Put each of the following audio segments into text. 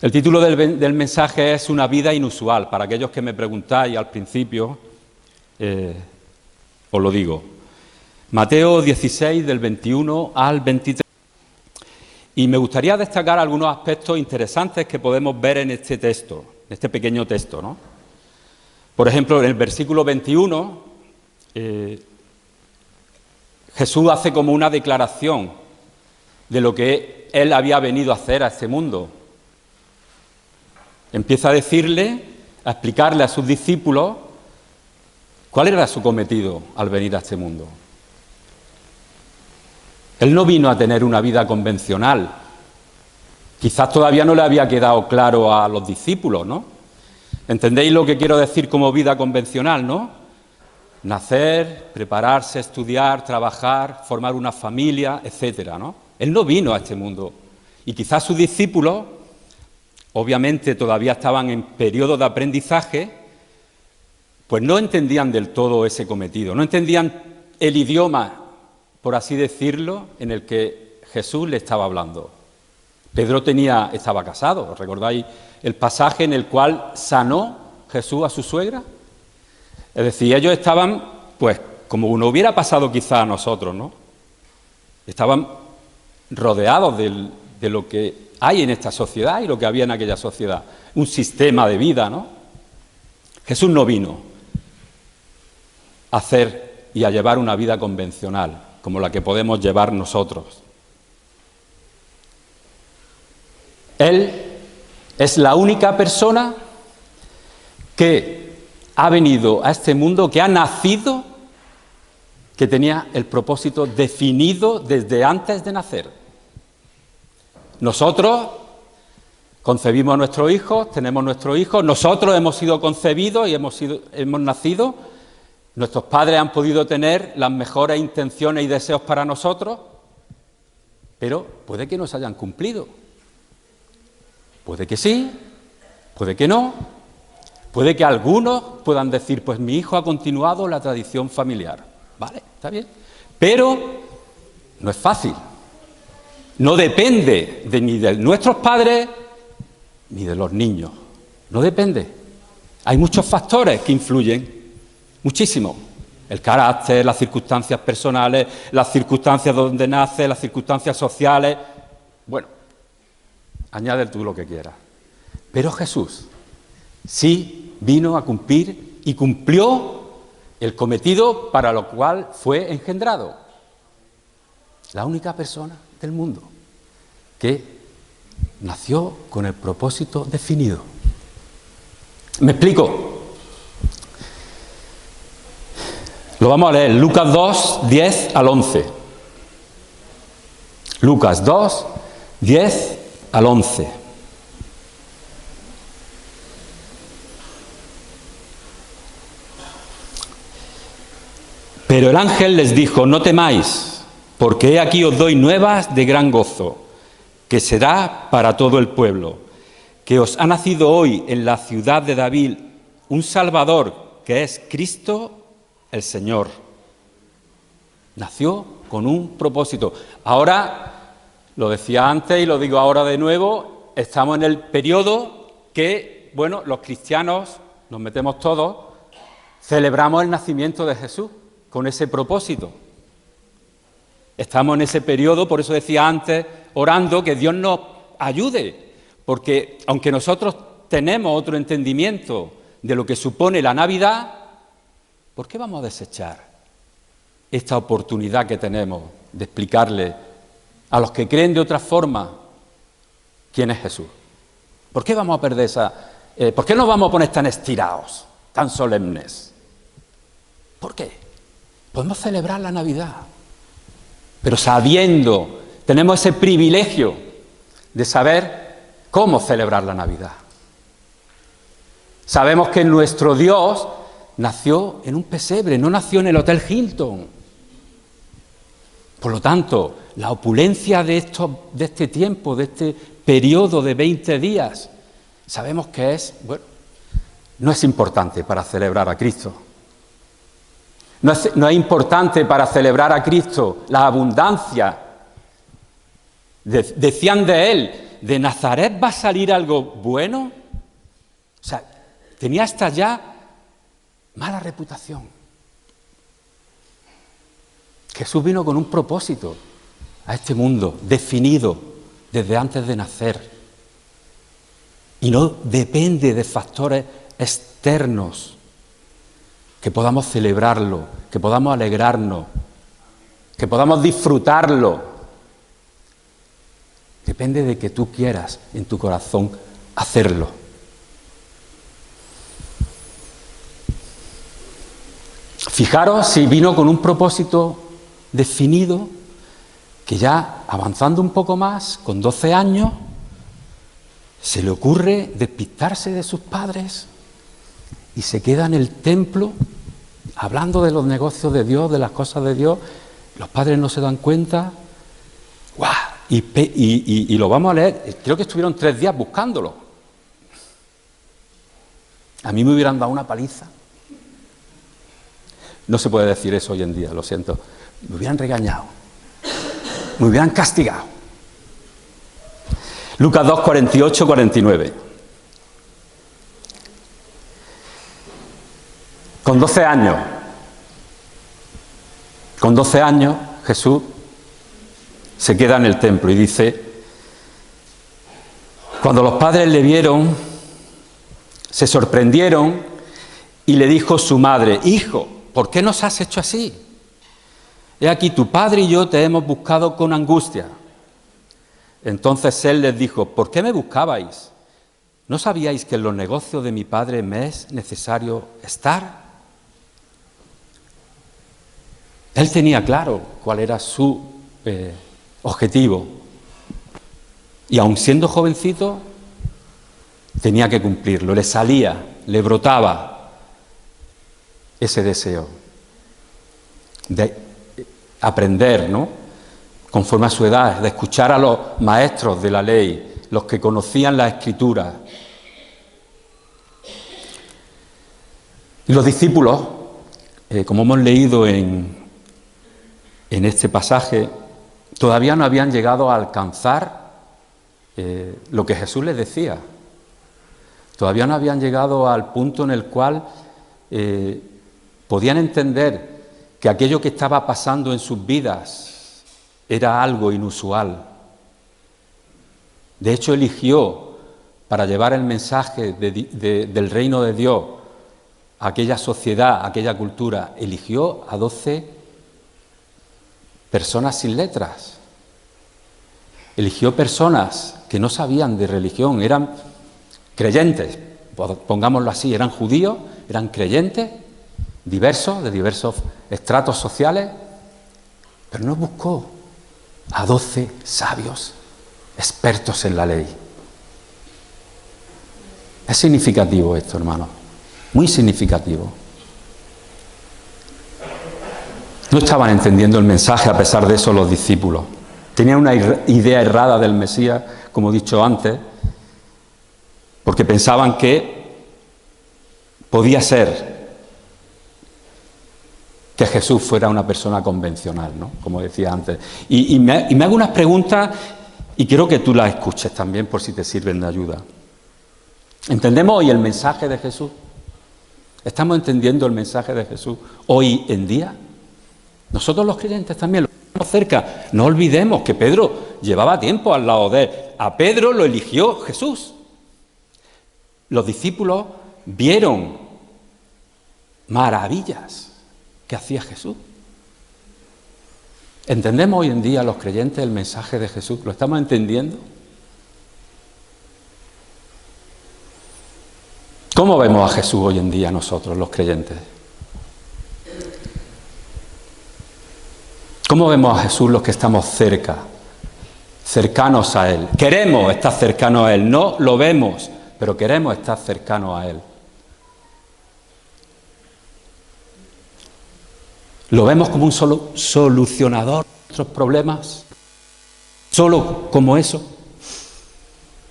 El título del mensaje es Una vida inusual. Para aquellos que me preguntáis al principio, os lo digo. Mateo 16, del 21 al 23. Y me gustaría destacar algunos aspectos interesantes que podemos ver en este texto, en este pequeño texto, ¿no? Por ejemplo, en el versículo 21, Jesús hace como una declaración de lo que Él había venido a hacer a este mundo. Empieza a decirle, a explicarle a sus discípulos cuál era su cometido al venir a este mundo. Él no vino a tener una vida convencional. Quizás todavía no le había quedado claro a los discípulos, ¿no? ¿Entendéis lo que quiero decir como vida convencional, no? Nacer, prepararse, estudiar, trabajar, formar una familia, etcétera, ¿no? Él no vino a este mundo. Y quizás sus discípulos, obviamente todavía estaban en periodo de aprendizaje, pues no entendían del todo ese cometido, no entendían el idioma, por así decirlo, en el que Jesús le estaba hablando. Pedro estaba casado, ¿recordáis el pasaje en el cual sanó Jesús a su suegra? Es decir, ellos estaban, pues, como nos hubiera pasado quizá a nosotros, ¿no? Estaban rodeados de lo que hay en esta sociedad y lo que había en aquella sociedad. Un sistema de vida, ¿no? Jesús no vino a hacer y a llevar una vida convencional, como la que podemos llevar nosotros. Él es la única persona que ha venido a este mundo, que ha nacido, que tenía el propósito definido desde antes de nacer. Nosotros concebimos a nuestros hijos, tenemos nuestros hijos, nosotros hemos sido concebidos y hemos nacido. Nuestros padres han podido tener las mejores intenciones y deseos para nosotros, pero puede que no se hayan cumplido. Puede que sí, puede que no, puede que algunos puedan decir, pues mi hijo ha continuado la tradición familiar. Vale, está bien, pero no es fácil. No depende ni de nuestros padres ni de los niños. No depende. Hay muchos factores que influyen. Muchísimo. El carácter, las circunstancias personales, las circunstancias donde nace, las circunstancias sociales. Bueno, añade tú lo que quieras. Pero Jesús sí vino a cumplir y cumplió el cometido para lo cual fue engendrado. La única persona del mundo que nació con el propósito definido. ¿Me explico? Lo vamos a leer, Lucas 2, 10 al 11. Lucas 2, 10 al 11. Pero el ángel les dijo, no temáis, porque he aquí os doy nuevas de gran gozo, que será para todo el pueblo, que os ha nacido hoy en la ciudad de David un Salvador, que es Cristo el Señor. Nació con un propósito. Ahora, lo decía antes y lo digo ahora de nuevo, estamos en el periodo que, bueno, los cristianos, nos metemos todos, celebramos el nacimiento de Jesús con ese propósito. Estamos en ese periodo, por eso decía antes, orando, que Dios nos ayude, porque aunque nosotros tenemos otro entendimiento de lo que supone la Navidad, ¿por qué vamos a desechar esta oportunidad que tenemos de explicarle a los que creen de otra forma quién es Jesús? ¿Por qué vamos a perder por qué nos vamos a poner tan estirados, tan solemnes? ¿Por qué? Podemos celebrar la Navidad, pero sabiendo, tenemos ese privilegio de saber cómo celebrar la Navidad. Sabemos que nuestro Dios nació en un pesebre, no nació en el Hotel Hilton. Por lo tanto, la opulencia de este tiempo, de este periodo de 20 días, sabemos que no es importante para celebrar a Cristo. No es importante para celebrar a Cristo la abundancia. Decían de Él ¿de Nazaret va a salir algo bueno? O sea, tenía hasta ya mala reputación. Jesús vino con un propósito a este mundo, definido desde antes de nacer. Y no depende de factores externos, que podamos celebrarlo, que podamos alegrarnos, que podamos disfrutarlo. Depende de que tú quieras en tu corazón hacerlo. Fijaros si vino con un propósito definido, que ya avanzando un poco más, con 12 años, se le ocurre despistarse de sus padres y se queda en el templo hablando de los negocios de Dios, de las cosas de Dios. Los padres no se dan cuenta. ¡Guau! Y lo vamos a leer. Creo que estuvieron 3 días buscándolo. A mí me hubieran dado una paliza. No se puede decir eso hoy en día, lo siento. Me hubieran regañado. Me hubieran castigado. Lucas 2, 48, 49. Con 12 años, Jesús se queda en el templo y dice: cuando los padres le vieron, se sorprendieron y le dijo su madre: hijo, ¿por qué nos has hecho así? He aquí, tu padre y yo te hemos buscado con angustia. Entonces él les dijo: ¿por qué me buscabais? ¿No sabíais que en los negocios de mi padre me es necesario estar? Él tenía claro cuál era su objetivo. Y aun siendo jovencito, tenía que cumplirlo. Le salía, le brotaba ese deseo de aprender, ¿no?, conforme a su edad, de escuchar a los maestros de la ley, los que conocían la Escritura. Y los discípulos, como hemos leído en este pasaje, todavía no habían llegado a alcanzar lo que Jesús les decía. Todavía no habían llegado al punto en el cual podían entender que aquello que estaba pasando en sus vidas era algo inusual. De hecho, eligió, para llevar el mensaje del reino de Dios a aquella sociedad, a aquella cultura, eligió a 12 personas sin letras. Eligió personas que no sabían de religión, eran creyentes, pongámoslo así, eran judíos, eran creyentes, diversos, de diversos estratos sociales, pero no buscó a 12 sabios, expertos en la ley. Es significativo esto, hermano, muy significativo. No estaban entendiendo el mensaje, a pesar de eso, los discípulos. Tenían una idea errada del Mesías, como he dicho antes, porque pensaban que podía ser que Jesús fuera una persona convencional, ¿no?, como decía antes. Y me hago unas preguntas y quiero que tú las escuches también, por si te sirven de ayuda. ¿Entendemos hoy el mensaje de Jesús? ¿Estamos entendiendo el mensaje de Jesús hoy en día? Nosotros los creyentes también lo tenemos cerca. No olvidemos que Pedro llevaba tiempo al lado de él. A Pedro lo eligió Jesús. Los discípulos vieron maravillas que hacía Jesús. ¿Entendemos hoy en día los creyentes el mensaje de Jesús? ¿Lo estamos entendiendo? ¿Cómo vemos a Jesús hoy en día nosotros, los creyentes? ¿Cómo vemos a Jesús los que estamos cercanos a Él? Queremos estar cercanos a Él, no lo vemos, pero queremos estar cercanos a Él. ¿Lo vemos como un solo solucionador de nuestros problemas? ¿Solo como eso?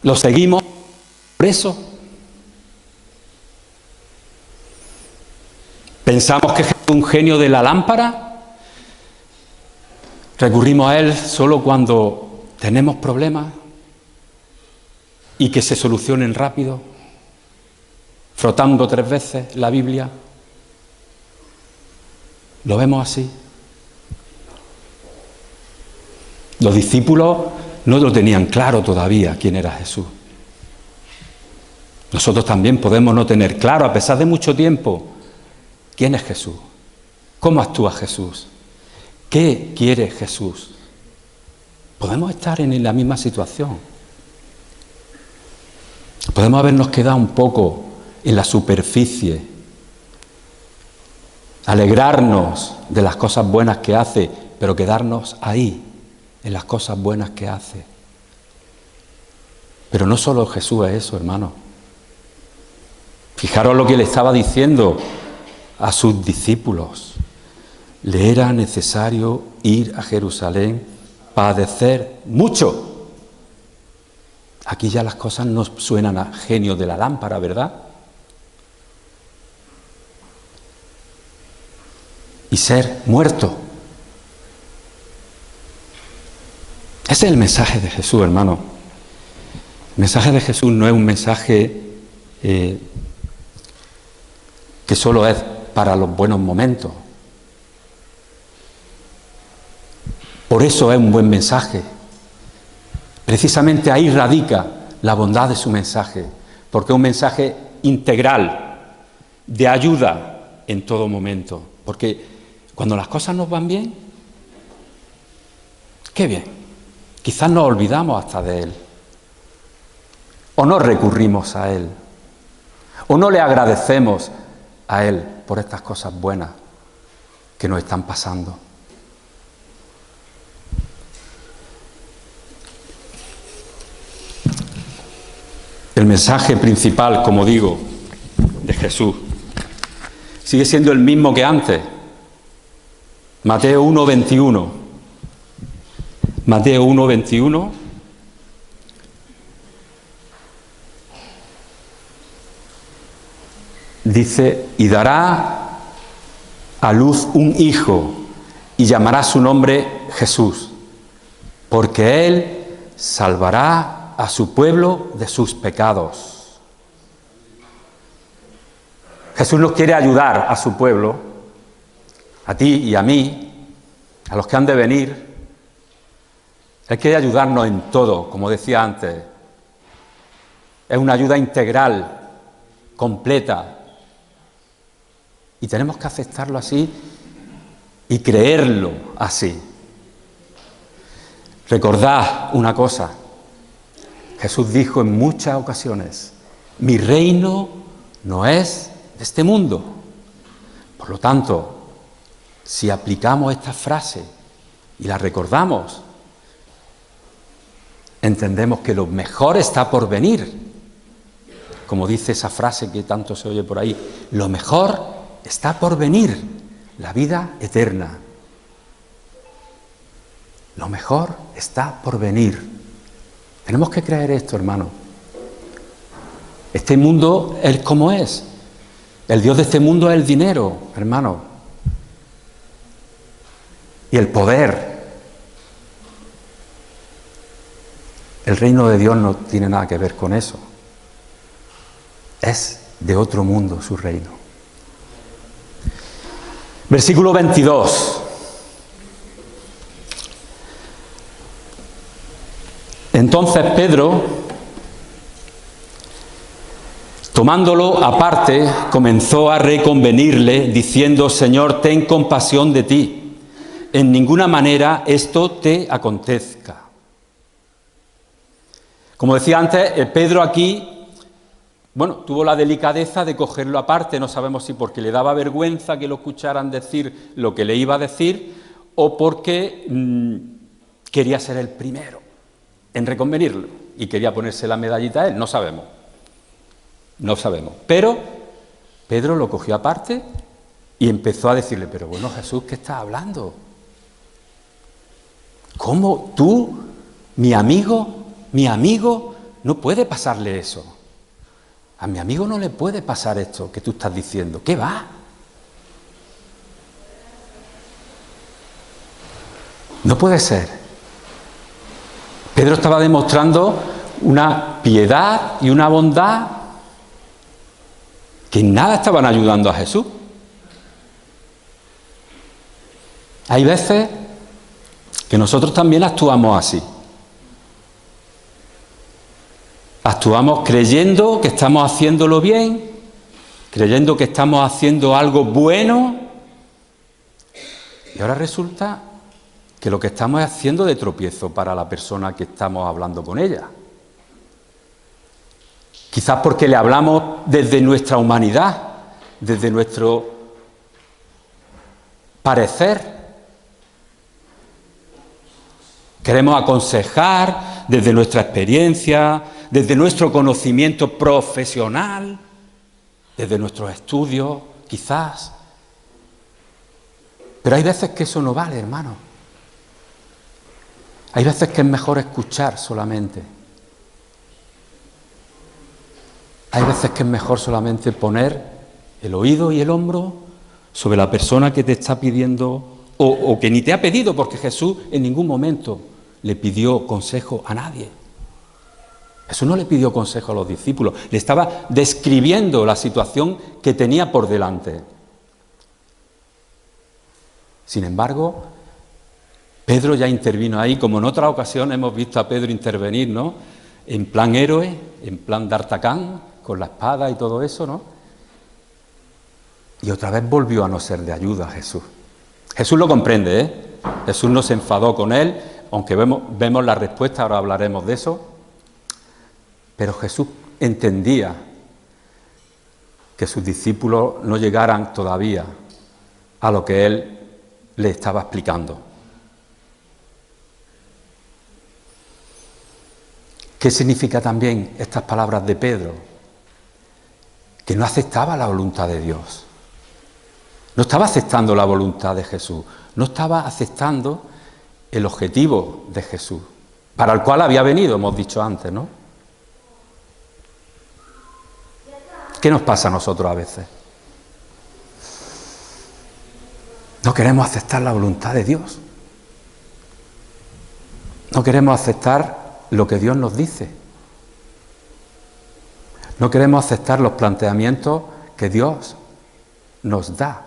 ¿Lo seguimos por eso? ¿Pensamos que es un genio de la lámpara? ¿Recurrimos a Él solo cuando tenemos problemas? y que se solucionen rápido, frotando 3 veces la Biblia. ¿Lo vemos así? Los discípulos no lo tenían claro todavía quién era Jesús. Nosotros también podemos no tener claro, a pesar de mucho tiempo, quién es Jesús, cómo actúa Jesús, qué quiere Jesús. Podemos estar en la misma situación. Podemos habernos quedado un poco en la superficie, alegrarnos de las cosas buenas que hace, pero quedarnos ahí, en las cosas buenas que hace. Pero no solo Jesús es eso, hermano. Fijaros lo que le estaba diciendo a sus discípulos. Le era necesario ir a Jerusalén, padecer mucho. Aquí ya las cosas no suenan a genio de la lámpara, ¿verdad? Y ser muerto. Ese es el mensaje de Jesús, hermano. El mensaje de Jesús no es un mensaje que solo es para los buenos momentos. Por eso es un buen mensaje. Precisamente ahí radica la bondad de su mensaje, porque es un mensaje integral, de ayuda en todo momento. Porque cuando las cosas nos van bien, qué bien, quizás nos olvidamos hasta de Él, o no recurrimos a Él, o no le agradecemos a Él por estas cosas buenas que nos están pasando. El mensaje principal, como digo, de Jesús sigue siendo el mismo que antes. Mateo 1:21. Mateo 1:21. Dice, y dará a luz un hijo y llamará su nombre Jesús, porque él salvará a su pueblo de sus pecados. Jesús nos quiere ayudar a su pueblo, a ti y a mí, a los que han de venir. Él quiere ayudarnos en todo, como decía antes. Es una ayuda integral, completa. Y tenemos que aceptarlo así y creerlo así. Recordad una cosa. Jesús dijo en muchas ocasiones, mi reino no es de este mundo. Por lo tanto, si aplicamos esta frase y la recordamos, entendemos que lo mejor está por venir. Como dice esa frase que tanto se oye por ahí, lo mejor está por venir, la vida eterna. Lo mejor está por venir. Tenemos que creer esto, hermano. Este mundo es como es. El Dios de este mundo es el dinero, hermano. Y el poder. El reino de Dios no tiene nada que ver con eso. Es de otro mundo su reino. Versículo 22. Entonces Pedro, tomándolo aparte, comenzó a reconvenirle, diciendo, Señor, ten compasión de ti. En ninguna manera esto te acontezca. Como decía antes, Pedro aquí, tuvo la delicadeza de cogerlo aparte. No sabemos si porque le daba vergüenza que lo escucharan decir lo que le iba a decir o porque quería ser el primero en reconvenirlo y quería ponerse la medallita a él, no sabemos. Pero Pedro lo cogió aparte y empezó a decirle, pero bueno, Jesús, ¿qué estás hablando? ¿Cómo tú, mi amigo, no puede pasarle eso? A mi amigo no le puede pasar esto que tú estás diciendo. ¿Qué va? No puede ser. Pedro estaba demostrando una piedad y una bondad que en nada estaban ayudando a Jesús. Hay veces que nosotros también actuamos así. Actuamos creyendo que estamos haciéndolo bien, creyendo que estamos haciendo algo bueno, y ahora resulta que lo que estamos haciendo de tropiezo para la persona que estamos hablando con ella. Quizás porque le hablamos desde nuestra humanidad, desde nuestro parecer. Queremos aconsejar desde nuestra experiencia, desde nuestro conocimiento profesional, desde nuestros estudios, quizás. Pero hay veces que eso no vale, hermano. Hay veces que es mejor escuchar solamente. Hay veces que es mejor solamente poner el oído y el hombro sobre la persona que te está pidiendo, o que ni te ha pedido, porque Jesús en ningún momento le pidió consejo a nadie. Jesús no le pidió consejo a los discípulos, le estaba describiendo la situación que tenía por delante. Sin embargo, Pedro ya intervino ahí, como en otra ocasión hemos visto a Pedro intervenir, ¿no? En plan héroe, en plan d'Artagnan, con la espada y todo eso, ¿no? Y otra vez volvió a no ser de ayuda a Jesús. Jesús lo comprende, ¿eh? Jesús no se enfadó con él, aunque vemos la respuesta, ahora hablaremos de eso. Pero Jesús entendía que sus discípulos no llegaran todavía a lo que él le estaba explicando. ¿Qué significa también estas palabras de Pedro? Que no aceptaba la voluntad de Dios. No estaba aceptando la voluntad de Jesús. No estaba aceptando el objetivo de Jesús, para el cual había venido, hemos dicho antes, ¿no? ¿Qué nos pasa a nosotros a veces? No queremos aceptar la voluntad de Dios. No queremos aceptar lo que Dios nos dice. No queremos aceptar los planteamientos que Dios nos da.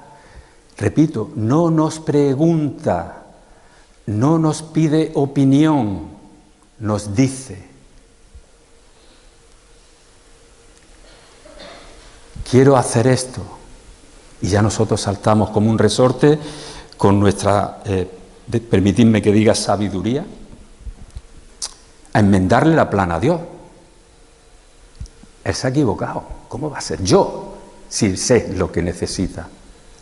Repito, no nos pregunta, no nos pide opinión, nos dice. Quiero hacer esto. Y ya nosotros saltamos como un resorte con nuestra, permitidme que diga, sabiduría, a enmendarle la plana a Dios. Él se ha equivocado. ¿Cómo va a ser yo si sé lo que necesita?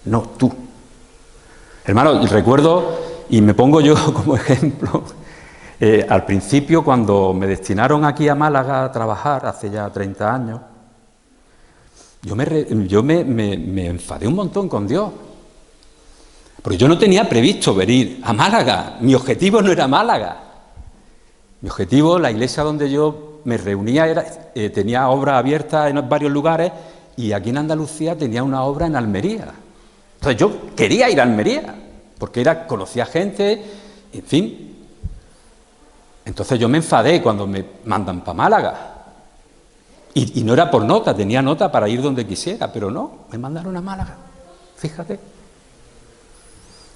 No tú. Hermano, recuerdo, y me pongo yo como ejemplo, al principio cuando me destinaron aquí a Málaga a trabajar, hace ya 30 años, yo me enfadé un montón con Dios. Porque yo no tenía previsto venir a Málaga. Mi objetivo no era Málaga. Mi objetivo, la iglesia donde yo me reunía, tenía obras abiertas en varios lugares, y aquí en Andalucía tenía una obra en Almería. Entonces yo quería ir a Almería, porque conocía gente, en fin. Entonces yo me enfadé cuando me mandan para Málaga. Y no era por nota, tenía nota para ir donde quisiera, pero no, me mandaron a Málaga, fíjate.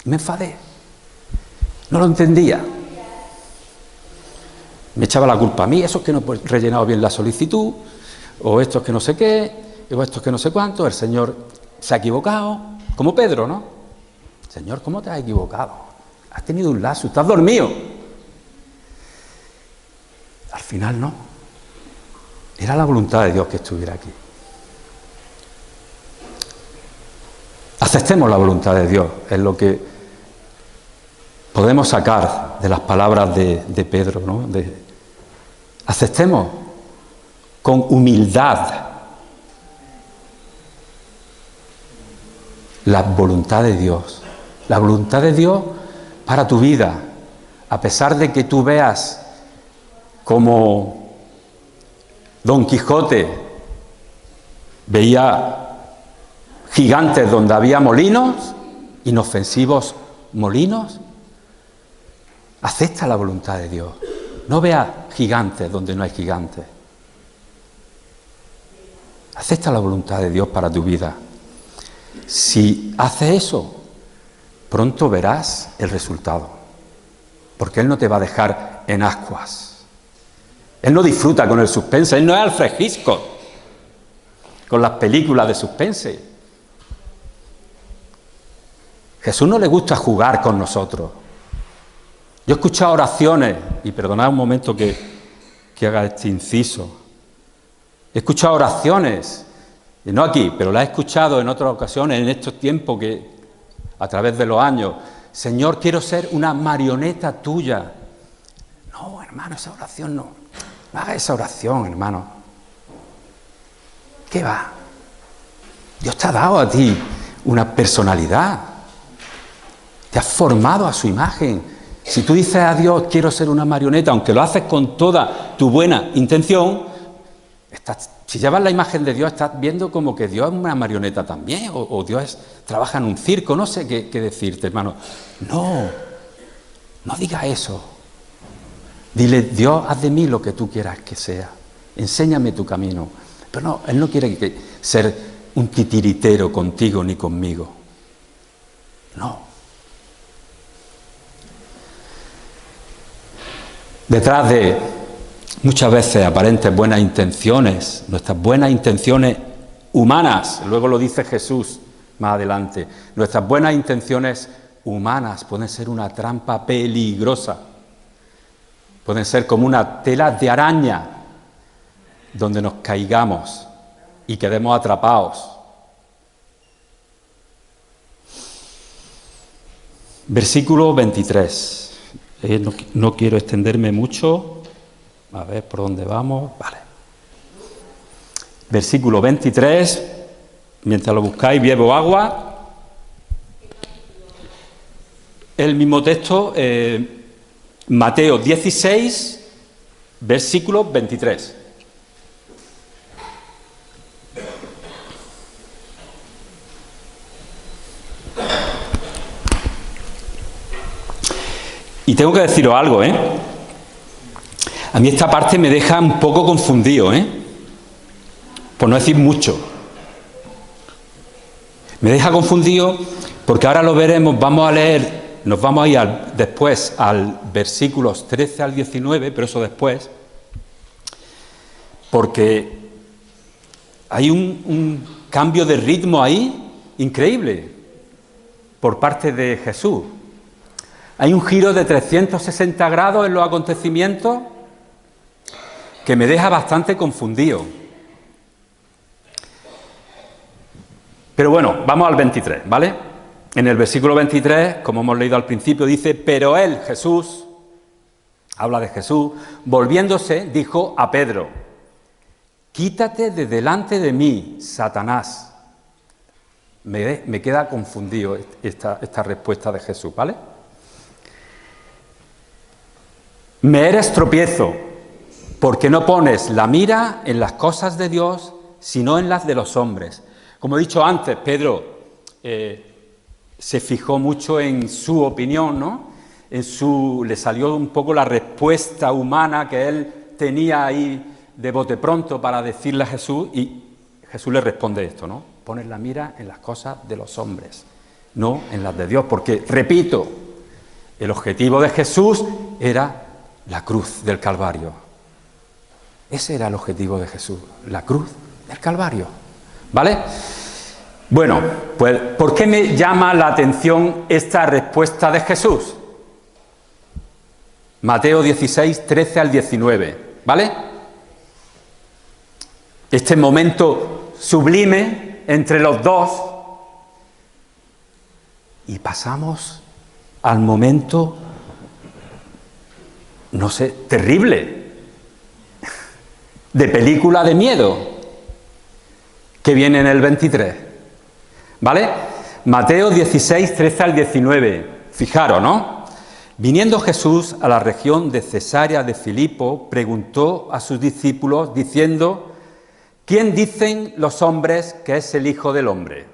Me enfadé, no lo entendía. Me echaba la culpa a mí, esos que no he rellenado bien la solicitud, o estos que no sé qué, o estos que no sé cuánto, el Señor se ha equivocado, como Pedro, ¿no? Señor, ¿cómo te has equivocado? Has tenido un lapsus, estás dormido. Al final no. Era la voluntad de Dios que estuviera aquí. Aceptemos la voluntad de Dios, es lo que podemos sacar de las palabras de Pedro, ¿no? Aceptemos con humildad la voluntad de Dios. La voluntad de Dios para tu vida, a pesar de que tú veas como Don Quijote veía gigantes donde había molinos, inofensivos molinos. Acepta la voluntad de Dios. No veas gigantes donde no hay gigantes. Acepta la voluntad de Dios para tu vida. Si haces eso, pronto verás el resultado, porque Él no te va a dejar en ascuas. Él no disfruta con el suspense, Él no es Alfred Hitchcock con las películas de suspense. Jesús no le gusta jugar con nosotros. Yo he escuchado oraciones, y perdonad un momento que haga este inciso. He escuchado oraciones, y no aquí, pero las he escuchado en otras ocasiones, en estos tiempos que, a través de los años. Señor, quiero ser una marioneta tuya. No, hermano, esa oración no. No hagas esa oración, hermano. ¿Qué va? Dios te ha dado a ti una personalidad. Te has formado a su imagen. Si tú dices a Dios, quiero ser una marioneta, aunque lo haces con toda tu buena intención, si llevas la imagen de Dios, estás viendo como que Dios es una marioneta también, o Dios trabaja en un circo, no sé qué decirte, hermano. No digas eso. Dile, Dios, haz de mí lo que tú quieras que sea. Enséñame tu camino. Pero no, Él no quiere ser un titiritero contigo ni conmigo. No. Detrás de muchas veces aparentes buenas intenciones, nuestras buenas intenciones humanas, luego lo dice Jesús más adelante, nuestras buenas intenciones humanas pueden ser una trampa peligrosa, pueden ser como una tela de araña donde nos caigamos y quedemos atrapados. Versículo 23. No quiero extenderme mucho. A ver por dónde vamos. Vale. Versículo 23. Mientras lo buscáis, bebo agua. El mismo texto, Mateo 16, versículo 23. Y tengo que deciros algo, A mí esta parte me deja un poco confundido, por no decir mucho. Me deja confundido porque ahora lo veremos, vamos a leer, nos vamos a ir después al versículos 13 al 19, pero eso después, porque hay un cambio de ritmo ahí increíble por parte de Jesús. Hay un giro de 360 grados en los acontecimientos que me deja bastante confundido. Pero bueno, vamos al 23, ¿vale? En el versículo 23, como hemos leído al principio, dice, pero él, Jesús, habla de Jesús, volviéndose, dijo a Pedro, quítate de delante de mí, Satanás. Me queda confundido esta respuesta de Jesús, ¿vale? Me eres tropiezo, porque no pones la mira en las cosas de Dios, sino en las de los hombres. Como he dicho antes, Pedro se fijó mucho en su opinión, ¿no? Le salió un poco la respuesta humana que él tenía ahí de bote pronto para decirle a Jesús, y Jesús le responde esto, ¿no? Pones la mira en las cosas de los hombres, no en las de Dios, porque, repito, el objetivo de Jesús era la cruz del Calvario. Ese era el objetivo de Jesús, la cruz del Calvario. ¿Vale? Bueno, pues ¿por qué me llama la atención esta respuesta de Jesús? Mateo 16, 13 al 19, ¿vale? Este momento sublime entre los dos y pasamos al momento, no sé, terrible, de película de miedo, que viene en el 23, ¿vale? Mateo 16, 13 al 19, fijaros, ¿no? Viniendo Jesús a la región de Cesarea de Filipo, preguntó a sus discípulos, diciendo, ¿quién dicen los hombres que es el Hijo del Hombre?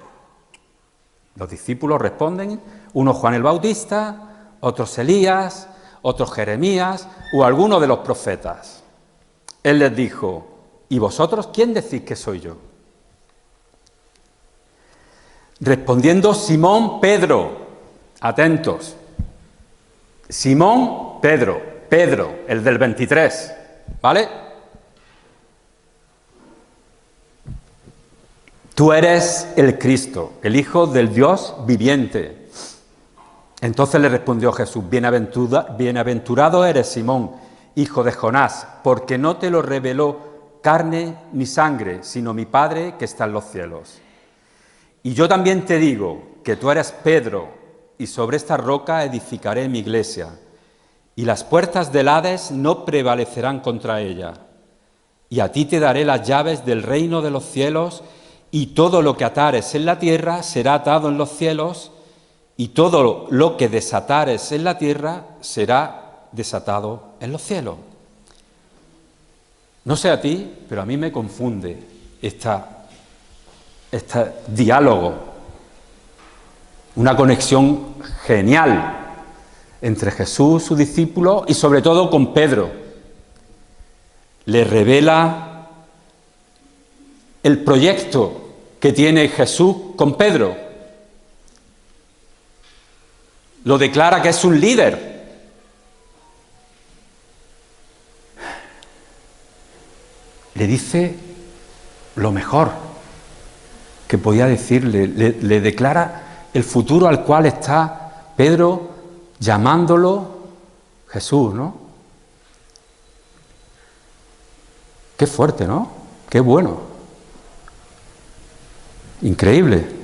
Los discípulos responden, uno Juan el Bautista, otros Elías, otros Jeremías, o alguno de los profetas. Él les dijo: ¿y vosotros quién decís que soy yo? Respondiendo Simón Pedro, atentos, Simón Pedro, el del 23, ¿vale? Tú eres el Cristo, el Hijo del Dios viviente. Entonces le respondió Jesús: bienaventurado eres, Simón, hijo de Jonás, porque no te lo reveló carne ni sangre, sino mi Padre que está en los cielos. Y yo también te digo que tú eres Pedro, y sobre esta roca edificaré mi iglesia, y las puertas del Hades no prevalecerán contra ella. Y a ti te daré las llaves del reino de los cielos, y todo lo que atares en la tierra será atado en los cielos, y todo lo que desatares en la tierra será desatado en los cielos. No sé a ti, pero a mí me confunde este diálogo, una conexión genial entre Jesús, su discípulo, y sobre todo con Pedro. Le revela el proyecto que tiene Jesús con Pedro. Lo declara que es un líder. Le dice lo mejor que podía decirle, le declara el futuro al cual está Pedro llamándolo Jesús, ¿no? Qué fuerte, ¿no? Qué bueno. Increíble.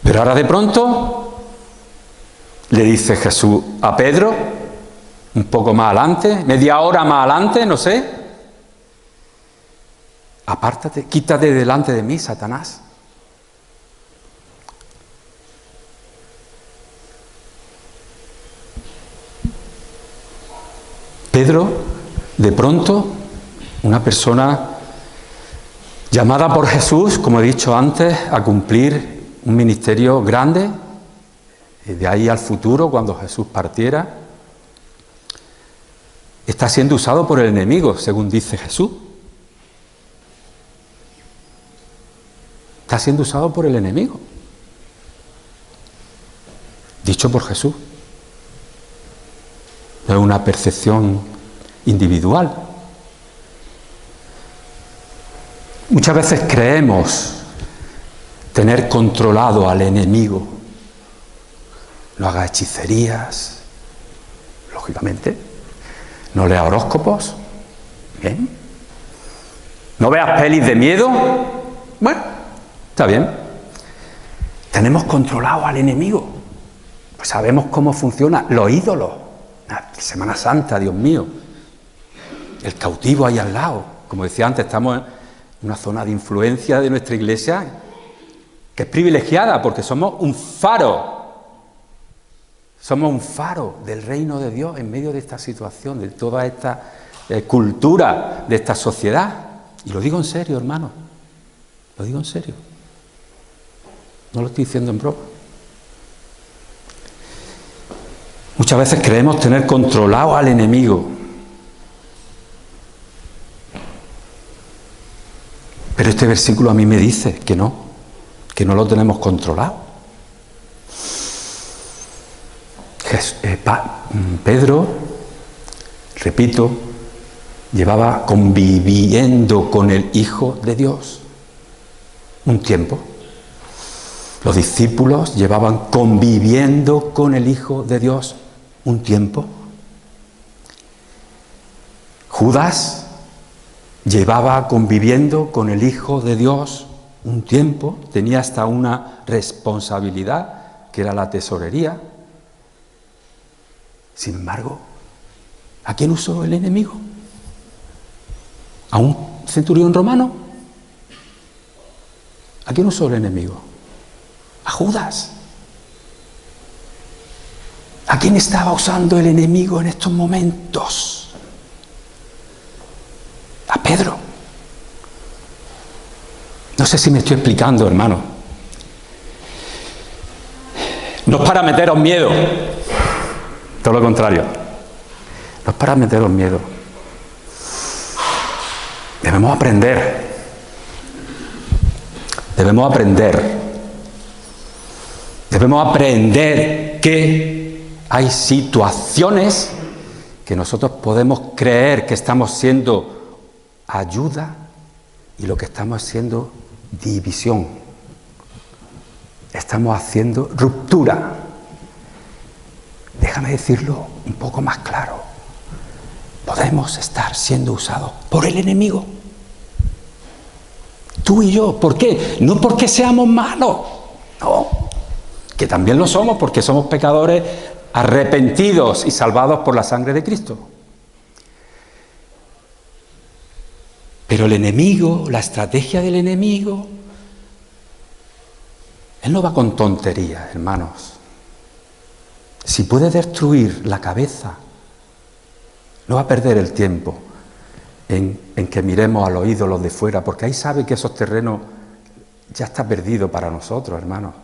Pero ahora de pronto le dice Jesús a Pedro, un poco más adelante, media hora más adelante, no sé: apártate, quítate delante de mí, Satanás. Pedro, de pronto, una persona llamada por Jesús, como he dicho antes, a cumplir un ministerio grande, y de ahí al futuro, cuando Jesús partiera, está siendo usado por el enemigo, según dice Jesús. Está siendo usado por el enemigo, dicho por Jesús. No es una percepción individual. Muchas veces creemos tener controlado al enemigo. No hagas hechicerías, lógicamente. No leas horóscopos. Bien. No veas pelis de miedo. Bueno, está bien. Tenemos controlado al enemigo. Pues sabemos cómo funciona. Los ídolos. Semana Santa, Dios mío. El cautivo ahí al lado. Como decía antes, estamos en una zona de influencia de nuestra iglesia que es privilegiada porque somos un faro. Somos un faro del reino de Dios en medio de esta situación, de toda esta cultura, de esta sociedad. Y lo digo en serio, hermano. Lo digo en serio. No lo estoy diciendo en broma. Muchas veces creemos tener controlado al enemigo. Pero este versículo a mí me dice que no lo tenemos controlado. Pedro, repito, llevaba conviviendo con el Hijo de Dios un tiempo. Los discípulos llevaban conviviendo con el Hijo de Dios un tiempo. Judas llevaba conviviendo con el Hijo de Dios un tiempo, tenía hasta una responsabilidad, que era la tesorería. Sin embargo, ¿a quién usó el enemigo? ¿A un centurión romano? ¿A quién usó el enemigo? A Judas. ¿A quién estaba usando el enemigo en estos momentos? A Pedro. No sé si me estoy explicando, hermano. No es para meteros miedo. Todo lo contrario. No es para meteros miedo. Debemos aprender. Debemos aprender. Debemos aprender que hay situaciones que nosotros podemos creer que estamos siendo ayuda y lo que estamos haciendo división. Estamos haciendo ruptura. Déjame decirlo un poco más claro. Podemos estar siendo usados por el enemigo. Tú y yo. ¿Por qué? No porque seamos malos. No. Que también lo somos porque somos pecadores arrepentidos y salvados por la sangre de Cristo. Pero el enemigo, la estrategia del enemigo, él no va con tonterías, hermanos. Si puede destruir la cabeza, no va a perder el tiempo en que miremos a los ídolos de fuera, porque ahí sabe que esos terrenos ya está perdido para nosotros, hermanos.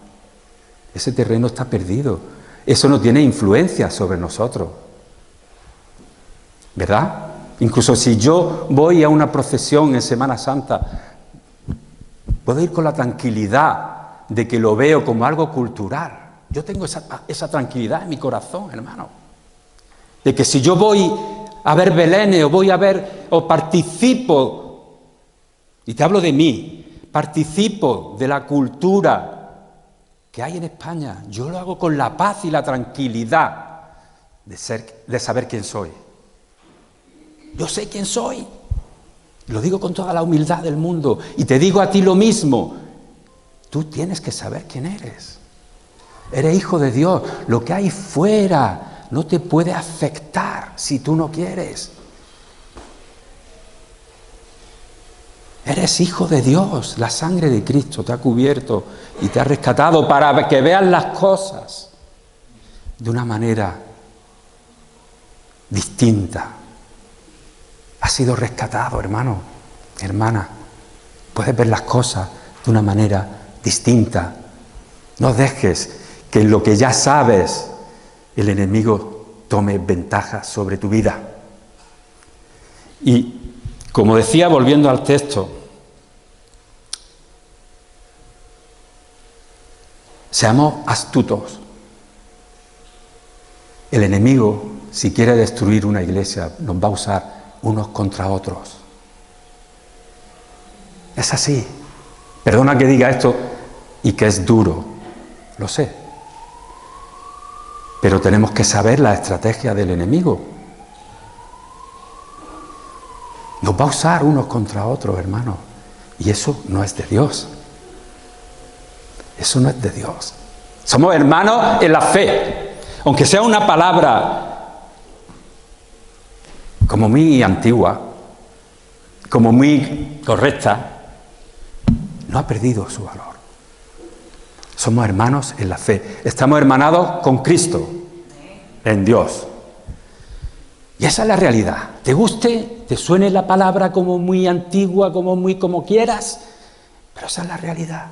Ese terreno está perdido. Eso no tiene influencia sobre nosotros. ¿Verdad? Incluso si yo voy a una procesión en Semana Santa, puedo ir con la tranquilidad de que lo veo como algo cultural. Yo tengo esa tranquilidad en mi corazón, hermano. De que si yo voy a ver Belén o voy a ver o participo, y te hablo de mí, participo de la cultura que hay en España, yo lo hago con la paz y la tranquilidad de saber quién soy. Yo sé quién soy. Lo digo con toda la humildad del mundo. Y te digo a ti lo mismo. Tú tienes que saber quién eres. Eres hijo de Dios. Lo que hay fuera no te puede afectar si tú no quieres. Eres hijo de Dios. La sangre de Cristo te ha cubierto y te ha rescatado para que veas las cosas de una manera distinta. Has sido rescatado, hermano, hermana. Puedes ver las cosas de una manera distinta. No dejes que en lo que ya sabes el enemigo tome ventaja sobre tu vida. Y como decía, volviendo al texto, seamos astutos. El enemigo, si quiere destruir una iglesia, nos va a usar unos contra otros. Es así. Perdona que diga esto y que es duro, lo sé. Pero tenemos que saber la estrategia del enemigo. Nos va a usar unos contra otros, hermanos. Y eso no es de Dios. Eso no es de Dios. Somos hermanos en la fe. Aunque sea una palabra como muy antigua, como muy correcta, no ha perdido su valor. Somos hermanos en la fe. Estamos hermanados con Cristo, en Dios. Y esa es la realidad. Te guste, te suene la palabra como muy antigua, como quieras, pero esa es la realidad.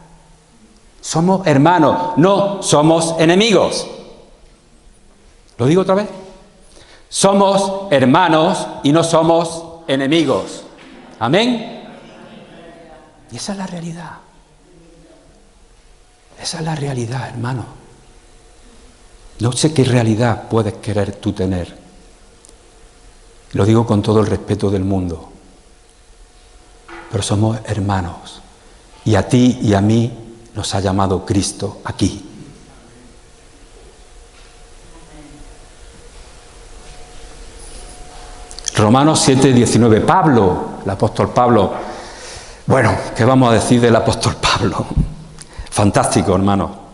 Somos hermanos, no somos enemigos. ¿Lo digo otra vez? Somos hermanos y no somos enemigos. ¿Amén? Y esa es la realidad. Esa es la realidad, hermano. No sé qué realidad puedes querer tú tener. Lo digo con todo el respeto del mundo. Pero somos hermanos. Y a ti y a mí nos ha llamado Cristo aquí. Romanos 7, 19. Pablo, el apóstol Pablo. Bueno, ¿qué vamos a decir del apóstol Pablo? Fantástico, hermano.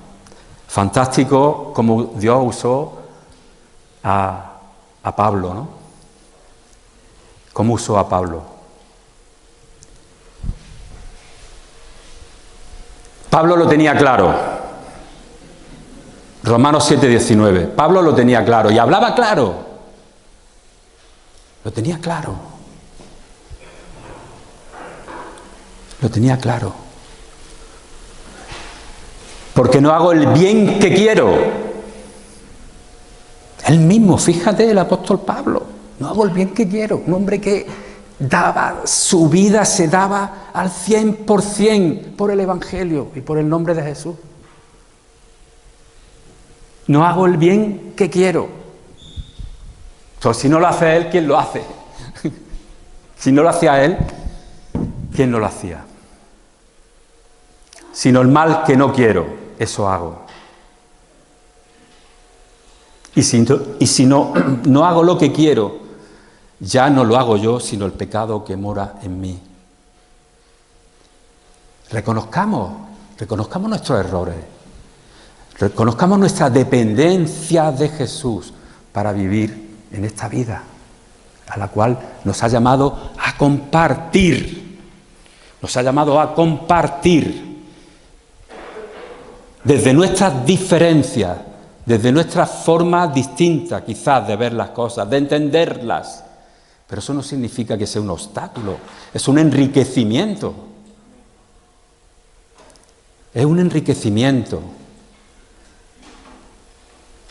Fantástico como Dios usó a Pablo, ¿no? ¿Cómo usó a Pablo? Pablo lo tenía claro. Romanos 7, 19. Pablo lo tenía claro y hablaba claro. Lo tenía claro. Lo tenía claro. Porque no hago el bien que quiero, Él mismo, fíjate, el apóstol Pablo, no hago el bien que quiero, un hombre que daba su vida, se daba al 100% por el Evangelio y por el nombre de Jesús. No hago el bien que quiero. Entonces, si no lo hace él, ¿quién lo hace? Si no lo hacía él, ¿quién no lo hacía? Sino el mal que no quiero, eso hago. Y si no hago lo que quiero, ya no lo hago yo, sino el pecado que mora en mí. Reconozcamos nuestros errores. Reconozcamos nuestra dependencia de Jesús para vivir en esta vida, a la cual nos ha llamado a compartir. Nos ha llamado a compartir desde nuestras diferencias, desde nuestras formas distintas quizás de ver las cosas, de entenderlas. Pero eso no significa que sea un obstáculo, es un enriquecimiento. Es un enriquecimiento.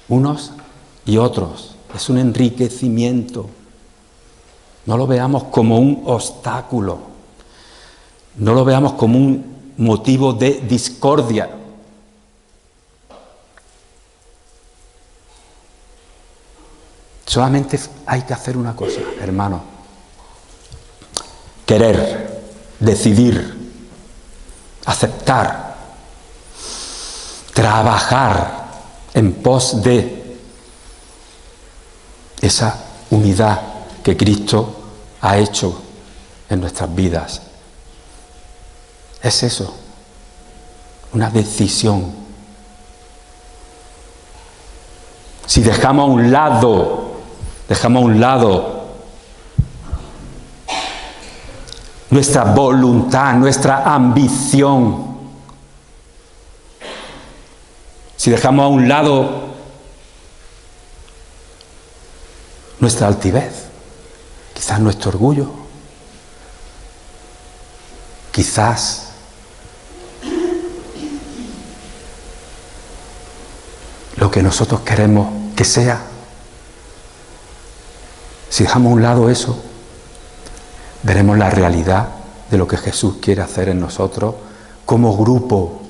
Unos y otros. Es un enriquecimiento. No lo veamos como un obstáculo. No lo veamos como un motivo de discordia. Solamente hay que hacer una cosa, hermano. Querer, decidir, aceptar, trabajar en pos de esa unidad que Cristo ha hecho en nuestras vidas. Es eso, una decisión. Si dejamos a un lado nuestra voluntad, nuestra ambición, si dejamos a un lado nuestra altivez, quizás nuestro orgullo, quizás lo que nosotros queremos que sea, si dejamos a un lado eso, veremos la realidad de lo que Jesús quiere hacer en nosotros como grupo,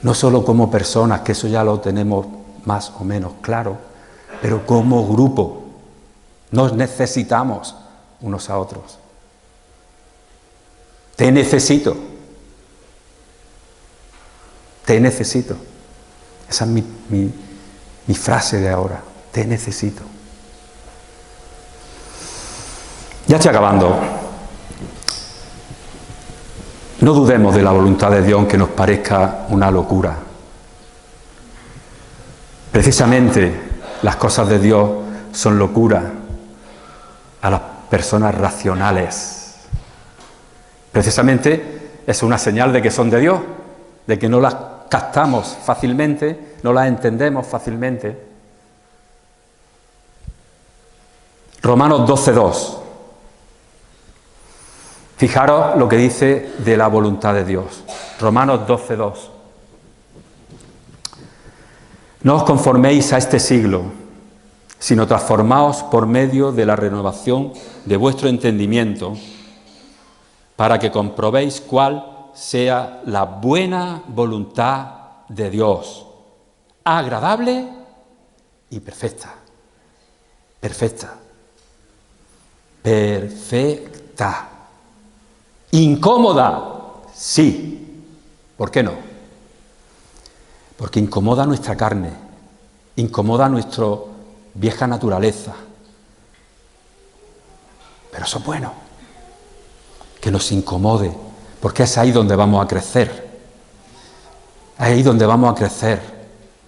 no solo como personas, que eso ya lo tenemos más o menos claro, pero como grupo. Nos necesitamos unos a otros. Te necesito. Te necesito. Esa es mi frase de ahora. Te necesito. Ya estoy acabando. No dudemos de la voluntad de Dios, aunque nos parezca una locura. Precisamente las cosas de Dios son locura a las personas racionales. Precisamente es una señal de que son de Dios, de que no las captamos fácilmente, no las entendemos fácilmente. Romanos 12:2. Fijaros lo que dice de la voluntad de Dios. Romanos 12:2. No os conforméis a este siglo, sino transformaos por medio de la renovación de vuestro entendimiento, para que comprobéis cuál sea la buena voluntad de Dios, agradable y perfecta. Perfecta. Perfecta. Incómoda, sí. ¿Por qué no? Porque incomoda nuestra carne, incomoda nuestra vieja naturaleza. Pero eso es bueno, que nos incomode, porque es ahí donde vamos a crecer. Ahí donde vamos a crecer.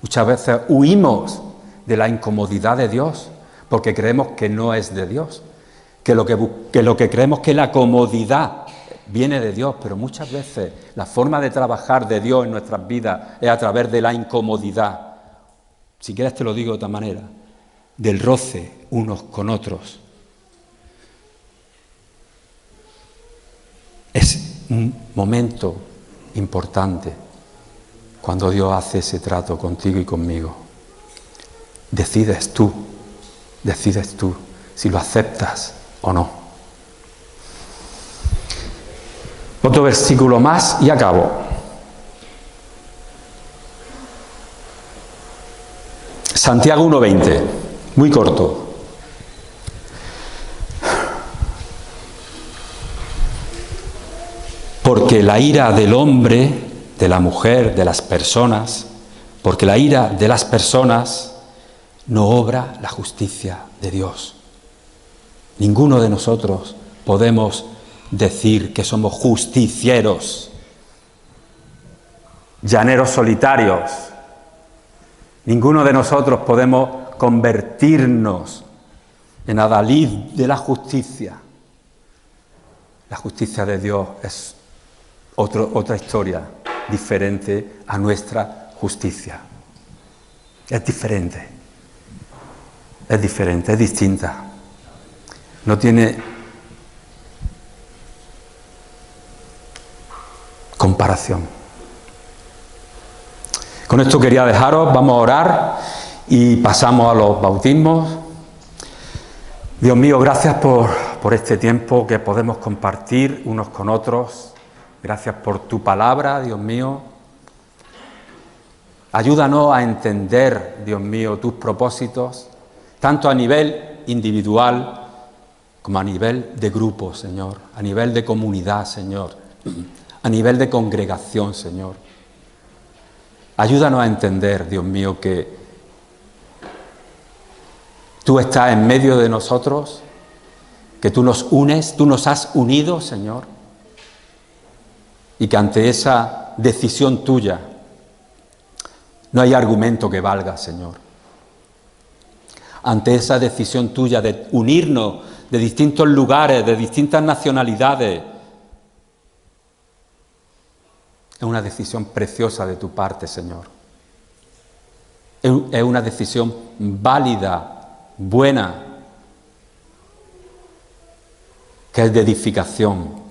Muchas veces huimos de la incomodidad de Dios, porque creemos que no es de Dios, que lo que creemos que la comodidad viene de Dios, pero muchas veces la forma de trabajar de Dios en nuestras vidas es a través de la incomodidad. Si quieres te lo digo de otra manera, del roce unos con otros. Es un momento importante cuando Dios hace ese trato contigo y conmigo. decides tú si lo aceptas o no. Otro versículo más y acabo. Santiago 1:20, muy corto. Porque la ira del hombre, de la mujer, de las personas, porque la ira de las personas no obra la justicia de Dios. Ninguno de nosotros podemos decir que somos justicieros, llaneros solitarios. Ninguno de nosotros podemos convertirnos en adalid de la justicia. La justicia de Dios es otra historia diferente a nuestra justicia. Es diferente, es distinta. No tiene comparación. Con esto quería dejaros, vamos a orar y pasamos a los bautismos. Dios mío, gracias por este tiempo que podemos compartir unos con otros. Gracias por tu palabra, Dios mío. Ayúdanos a entender, Dios mío, tus propósitos, tanto a nivel individual como a nivel de grupo, Señor, a nivel de comunidad, Señor, a nivel de congregación, Señor. Ayúdanos a entender, Dios mío, que tú estás en medio de nosotros, que tú nos unes, tú nos has unido, Señor, y que ante esa decisión tuya no hay argumento que valga, Señor. Ante esa decisión tuya de unirnos de distintos lugares, de distintas nacionalidades, es una decisión preciosa de tu parte, Señor. Es una decisión válida, buena, que es de edificación,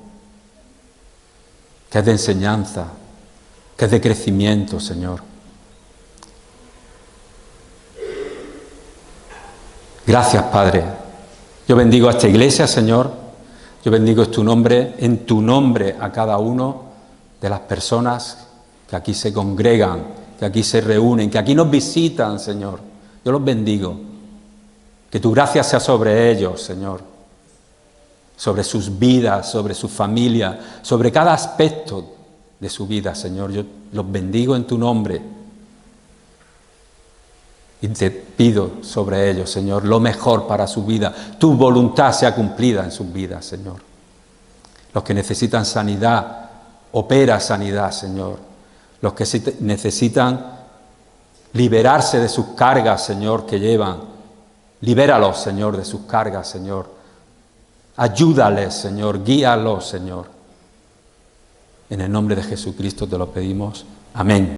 que es de enseñanza, que es de crecimiento, Señor. Gracias, Padre. Yo bendigo a esta iglesia, Señor. Yo bendigo en tu nombre a cada uno de las personas que aquí se congregan, que aquí se reúnen, que aquí nos visitan, Señor. Yo los bendigo. Que tu gracia sea sobre ellos, Señor. Sobre sus vidas, sobre su familia, sobre cada aspecto de su vida, Señor. Yo los bendigo en tu nombre. Y te pido sobre ellos, Señor, lo mejor para su vida. Tu voluntad sea cumplida en sus vidas, Señor. Los que necesitan sanidad, opera sanidad, Señor. Los que necesitan liberarse de sus cargas, Señor, que llevan, libéralos, Señor, de sus cargas, Señor. Ayúdales, Señor, guíalos, Señor. En el nombre de Jesucristo te lo pedimos. Amén.